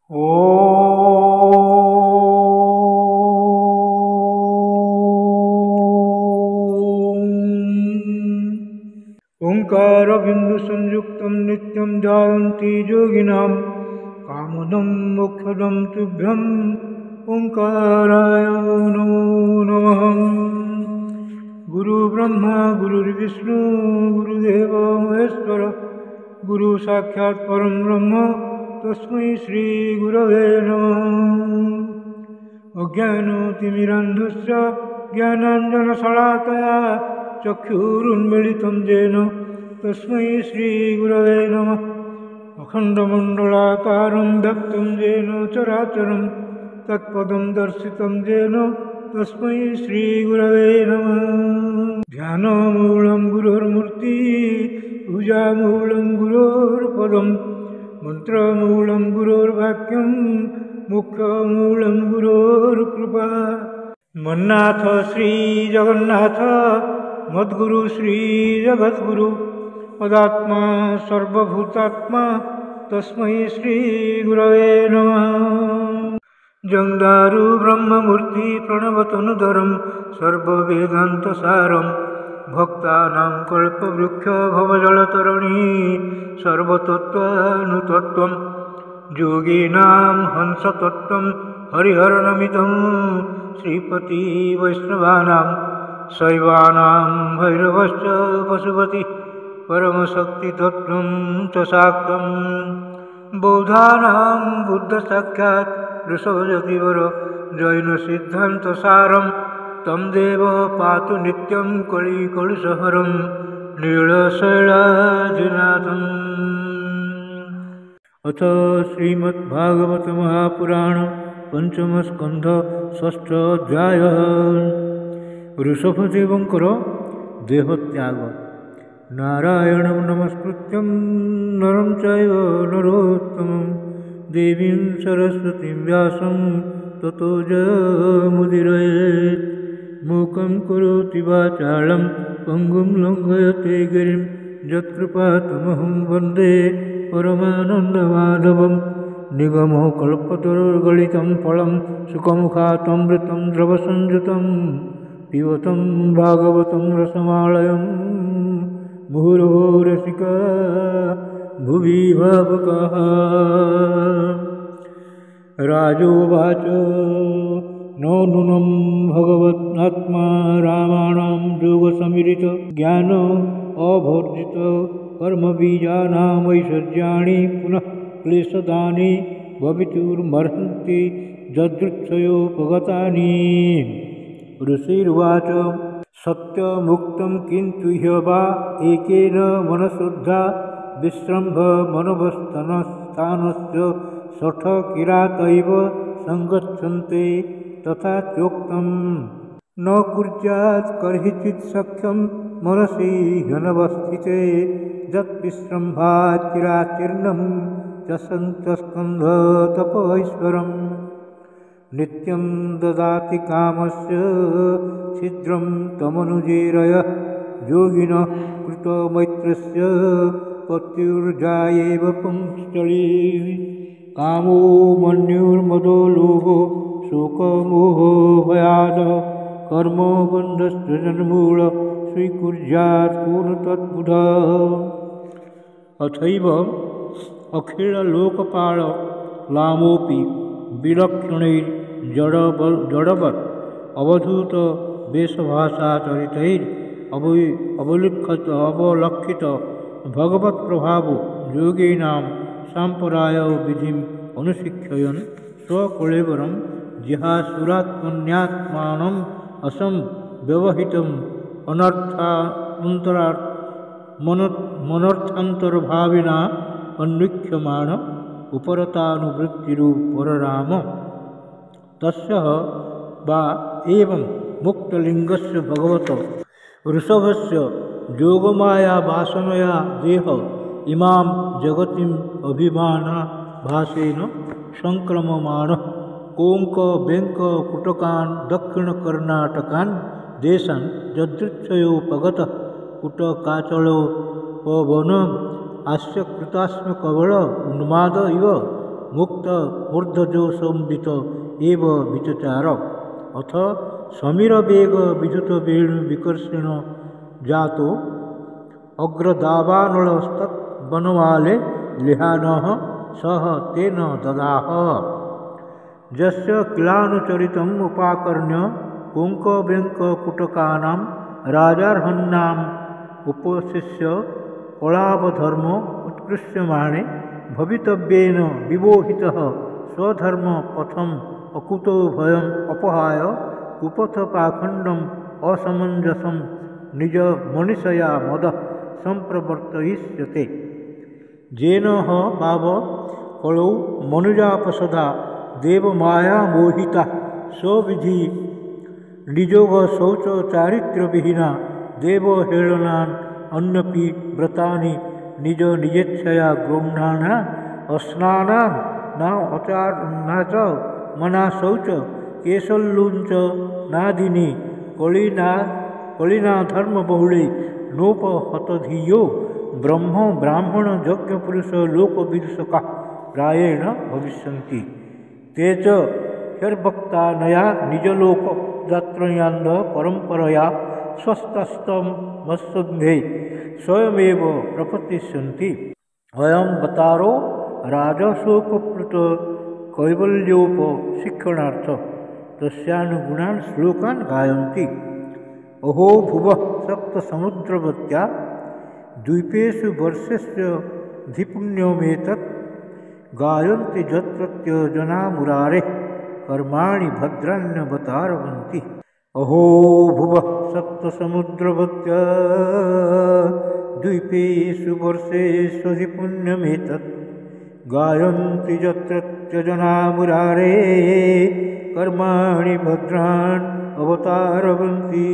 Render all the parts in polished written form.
ओंकार बिंदु संयुक्तं नित्यं जानन्ति योगिनां कामदं मोक्षदं तुभ्यं ओंकाराय नमो नमः। गुरु ब्रह्मा गुरुर्विष्णु गुरुदेव महेश्वर गुरु साक्षात् परं ब्रह्म तस्मै श्री गुरवे नमः। अज्ञानतिमिरान्धस्य ज्ञानाञ्जनशलाकया चक्षुरुन्मीलितं येन तस्मै श्रीगुरवे नमः। अखण्डमण्डलाकारं व्याप्तं येन चराचरं तत्पदं दर्शितं येन तस्मै श्रीगुरवे नमः। ध्यानमूलं गुरोर्मूर्ति पूजामूलं गुरोर्पदं मन्त्रमूलं गुरोर्वाक्यं मुख्यमूलं गुरोर्कृपा। मन्नाथ श्री जगन्नाथ मद्गुरु श्री जगद्गुरु मदात्मा सर्वभूतात्मा तस्मै श्री गुरवे नमः। जंदारु ब्रह्ममूर्ति प्रणवतनुधरं सर्ववेदान्तसारं भक्तानां कल्पवृक्ष भवजलतरणी सर्वतत्त्वानुतत्त्वं योगिनां हंसतत्त्वं हरिहरनमितं श्रीपति वैष्णवानां शैवानां भैरवश्च पशुपति परमशक्तितत्त्वं च शाक्तं बौद्धानां बुद्धसाक्षात् ऋषभजतिवर जैनसिद्धान्तसारं तं देव पातु नित्यं कलिकलुषहरं नीलशैलाजिनाथम्। अथ श्रीमद्भागवत महापुराण पंचम स्कंध षष्ठ अध्याय। ऋषभदेवंकर देहत्याग। नारायणं नमस्कृत्यं नरं चैव नरोत्तमं देवीं सरस्वतीं व्यासं ततो जयमुदीरयेत्। मूकं करोति वाचालं पङ्गुं लङ्घयते गिरिं यत्कृपातमहं वन्दे परमानन्दमाधवं। निगमो कल्पतरुर्गलितं फलं सुखमुखातमृतं द्रवसंयुतं पिबतं भागवतं रसमालयं मुहुर्मुहुः रसिका भुवि भावुकाः। राजोवाच नो नूनं भगवत्यात्मा रामाणां योगसमीरित ज्ञान अभर्जित कर्मबीजानामैश्वर्याणि पुनः क्लेशदानि भवितुर्मर्हन्ति यदृच्छयोपगतानि। ऋषिर्वाच सत्यमुक्तं किन्तु ह्यवा एकेन मनशुद्धा विश्रम्भमनवस्थानस्य शठ किरातैव सङ्गच्छन्ते तथा चोक्तं न कुर्यात् कर्हिचित् सख्यं मनसि ह्यनवस्थिते यद्विश्रम्भात् चिराचीर्णं च सन्तस्कन्धतपैश्वरम्। नित्यं ददाति कामस्य छिद्रं तमनुजीरयः योगिनः कृतमैत्रस्य पत्युर्जायेव पुंश्चली। कामो मन्युर्मदो लोभो शोकमोहो भयादः कर्म बन्धस्य जन्मूल स्वीकुर्यात् को न तद्बुधः। अथैव अखिललोकपाल लामोऽपि विलक्षणैर्जडवत् अवधूत वेशभाषाचरितैः अवलक्षित भगवत्प्रभावो योगिनां साम्प्रदाय विधिम् अनुशिक्षयन् स्वकलेवरं जिहासुरात्मन्यात्मानम् असंव्यवहितम् मनर्थान्तरभाविना अन्वीक्ष्यमाण उपरतानुवृत्तिरुपरराम। तस्य वा एवं मुक्तलिङ्गस्य भगवत ऋषभस्य योगमायावासनया देह इमां जगतिम् अभिमानाभासेन संक्रममाणः कोङ्क बेङ्क कुटकान् दक्षिणकर्णाटकान् देशान् यदृच्छयोपगतः कुटकाचलो पवन आस्य कृतास्मकबल उन्माद इव मुक्त मूर्धजो संवित एव विचचार अथ समीर वेग विद्युत वेणु विकर्षण जातो अग्रदावानलस्तत् बनवाले लिहानः सह तेन ददाह यस्य किलानुचरितम् उपाकर्ण्य कुङ्कबेङ्ककुटकानां राजार्हन्नाम् उपशिष्य कलापधर्मो उत्कृष्यमाणे भवितव्येन विमोहितः स्वधर्मपथम् अकुतो भयम् अपहाय कुपथपाखण्डम् असमञ्जसं निज मनीषया मदः सम्प्रवर्तयिष्यते येन भाव कलौ मनुजापसदा देवमाया मोहिता स्वविधि निजोग शौच चारित्र्यविहीना देवहेलनान् अन्यपि व्रतानि निज निजेच्छया गृह्णाना अस्नाना न च मना शौच केशल्लुञ्च नादिनी कलिना धर्मबहुले नोपहतधियो ब्राह्मण यज्ञपुरुष लोकविदुषका प्रायेण भविष्यन्ति ते च ह्यर्भक्तानया निजलोक यात्रयान्ध परम्परया स्वस्तस्तमस्सन्धे स्वयमेव प्रपतिष्यन्ति अयं बतारो राजसोपप्लुत कैवल्योपशिक्षणार्थ तस्यानुगुणान् श्लोकान् गायन्ति अहो भुवः सप्तसमुद्रवत्या द्वीपेषु वर्षस्य धिपुण्यमेतत् गायन्ति यत्रत्य जना मुरारे कर्माणि भद्राण्यवतारवन्ति अहो भुवः सप्तसमुद्रवत्या द्वीपेषु वर्षेषु धिपुण्यमेतत् गायन्ति यत्रत्य जना मुरारे कर्माणि भद्रान् अवतारवन्ति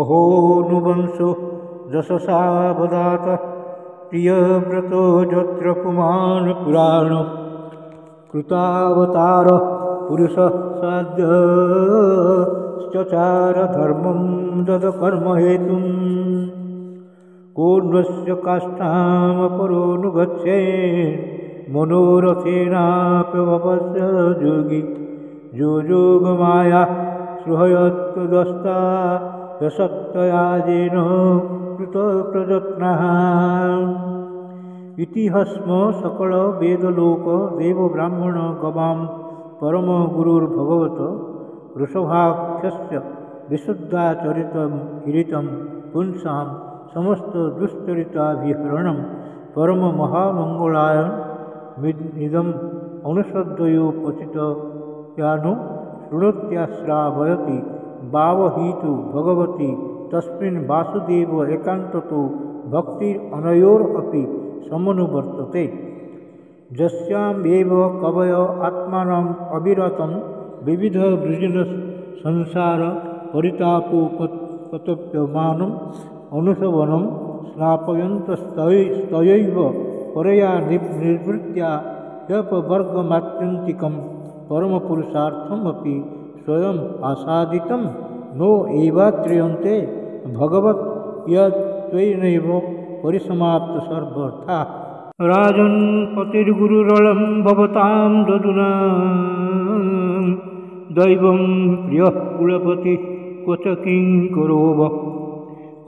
अहो नुवंशो यशसा वदात प्रियव्रतो यत्र पुमान् पुराण कृतावतार पुरुषः साध्यश्चचार धर्मं ददकर्महेतुम् कोऽन्वस्य काष्ठामपरोऽनुगच्छेन् मनोरथेनाप्यवपस्य योगी यो योगमाया सुहयत्तदस्ता यसत्तयाजेन कृतप्रयत्नः इति हस्म सकल वेदलोक देवब्राह्मण गवां परमगुरुर्भगवत वृषभाख्यस्य विशुद्धाचरितं किरीटं पुंसां समस्त दुश्चरिताभिहरणं परममहामङ्गलायनमिदम् अनुश्रद्धयोपचितयानु शृणोत्याश्रावयति बावहीतु भगवती तस्मिन् वासुदेव एकान्ततो भक्ति अनयोरपि समनुवर्तते यस्याम् एव कवय आत्मानम् अविरतं विविध वृजन संसार परितापोपतप्यमानम् अनुशवनं स्नापयन्तस्तयैव परया निर्वृत्या ह्यपवर्गमात्यन्तिकं परमपुरुषार्थमपि स्वयम् आसादितं नो एवात्रियन्ते भगवत् यत्त्वेनैव परिसमाप्त सर्वथा राजन् पतिर्गुरुरलं भवतां ददुना दैवं प्रियः कुलपति क्व च किङ्करो वः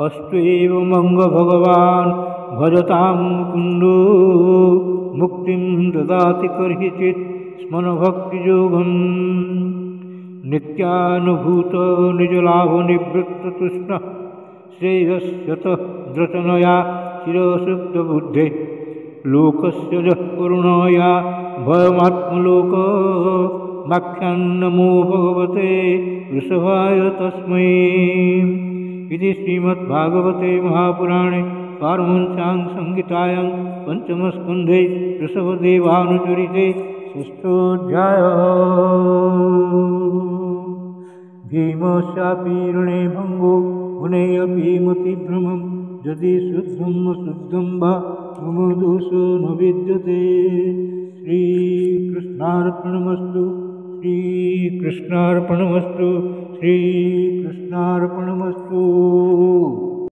अस्त्वेव मंग भगवान् भजतां मुकुन्दो मुक्तिं ददाति कर्हिचित् स्मन भक्तियोगम् नित्यानुभूत निजलाभनिवृत्ततुष्णः श्रेयस्यतः द्रचनया चिरसुप्तबुद्धे लोकस्य जः करुणया भयमात्मलोकमाख्यान्नमो भगवते वृषभाय तस्मै इति श्रीमद्भागवते महापुराणे पारमहंस्यां संहितायां पंचमस्कन्धे वृषभदेवानुचरिते षष्ठोऽध्यायः भीमस्यापि रणे भङ्गो मुनेऽपि मतिभ्रमं यदि शुद्धं शुद्धं वा मम दोषो न विद्यते श्रीकृष्णार्पणमस्तु श्रीकृष्णार्पणमस्तु श्रीकृष्णार्पणमस्तु।